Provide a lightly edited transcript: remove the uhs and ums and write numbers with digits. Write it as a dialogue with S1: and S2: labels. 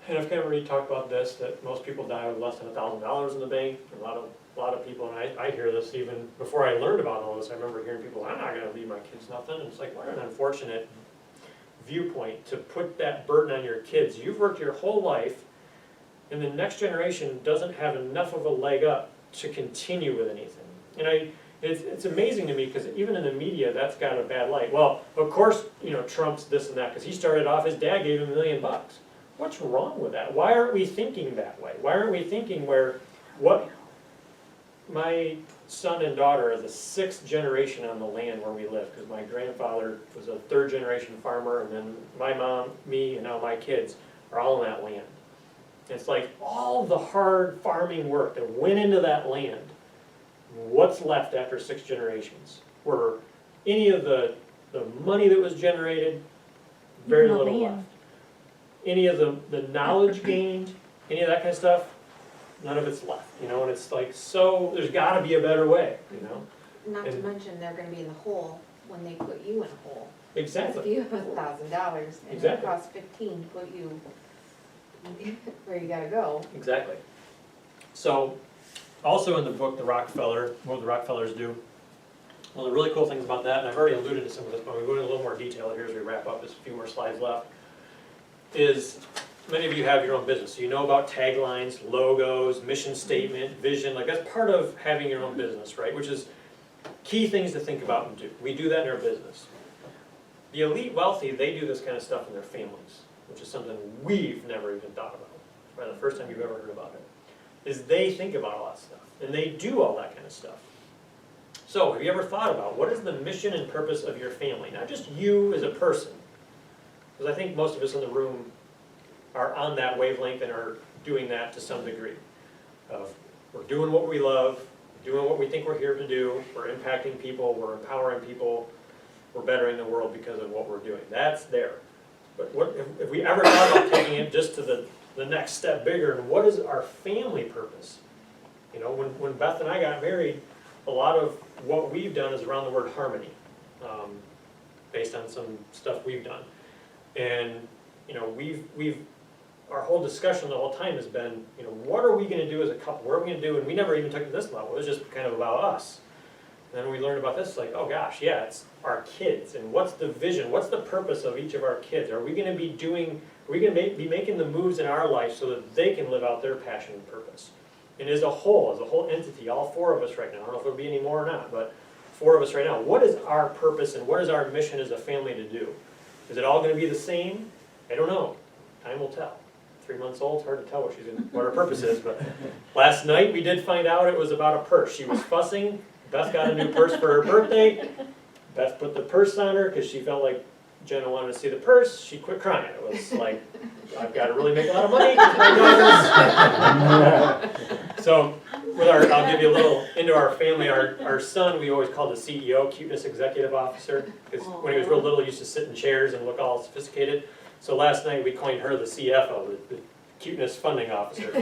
S1: And I've kind of already talked about this, that most people die with less than $1,000 in the bank. A lot of people, and I hear this even before I learned about all this. I remember hearing people, I'm not gonna leave my kids nothing. And it's like, what an unfortunate viewpoint to put that burden on your kids. You've worked your whole life, and the next generation doesn't have enough of a leg up to continue with anything. And it's amazing to me, because even in the media, that's got a bad light. Well, of course, Trump's this and that, because he started off, his dad gave him $1 million. What's wrong with that? Why aren't we thinking that way? Why aren't we thinking what my son and daughter are the 6th generation on the land where we live, because my grandfather was a 3rd generation farmer, and then my mom, me, and now my kids are all in that land. It's like all the hard farming work that went into that land, what's left after 6 generations? Were any of the money that was generated, very
S2: Even the
S1: little
S2: land.
S1: left. Any of the knowledge gained, any of that kind of stuff, none of it's left, and it's like, so there's gotta be a better way,
S3: Not to
S1: And-
S3: mention, they're gonna be in the hole when they put you in a hole.
S1: Exactly.
S3: If you have $1,000 and it
S1: Exactly.
S3: costs 15 to put you where you gotta go.
S1: Exactly. So, also in the book, What the Rockefellers Do, one of the really cool things about that, and I've already alluded to some of this, but we'll go into a little more detail here as we wrap up, there's a few more slides left, is many of you have your own business. So you know about taglines, logos, mission statement, vision, like that's part of having your own business, right? Which is key things to think about and do. We do that in our business. The elite wealthy, they do this kind of stuff in their families, which is something we've never even thought about. It's probably the first time you've ever heard about it. Is they think about all that stuff, and they do all that kind of stuff. So have you ever thought about what is the mission and purpose of your family? Not just you as a person, because I think most of us in the room are on that wavelength and are doing that to some degree. We're doing what we love, doing what we think we're here to do, we're impacting people, we're empowering people, we're bettering the world because of what we're doing. That's there. But what if we ever thought about taking it just to the next step bigger, and what is our family purpose? When Beth and I got married, a lot of what we've done is around the word harmony, based on some stuff we've done. And our whole discussion the whole time has been, what are we gonna do as a couple? What are we gonna do? And we never even took it to this level. It was just kind of about us. And then we learned about this, like, oh gosh, yeah, it's our kids. And what's the vision? What's the purpose of each of our kids? Are we gonna be be making the moves in our life so that they can live out their passion and purpose? And as a whole entity, all 4 of us right now, I don't know if there'll be any more or not, but 4 of us right now, what is our purpose and what is our mission as a family to do? Is it all gonna be the same? I don't know. Time will tell. 3 months old, it's hard to tell what her purpose is, but last night we did find out it was about a purse. She was fussing. Beth got a new purse for her birthday. Beth put the purse on her because she felt like Jenna wanted to see the purse. She quit crying. It was like, I've got to really make a lot of money. So, I'll give you a little into our family. Our son, we always called the CEO, Cuteness Executive Officer, because when he was real little, he used to sit in chairs and look all sophisticated. So last night we coined her the CFO, the Cuteness Funding Officer.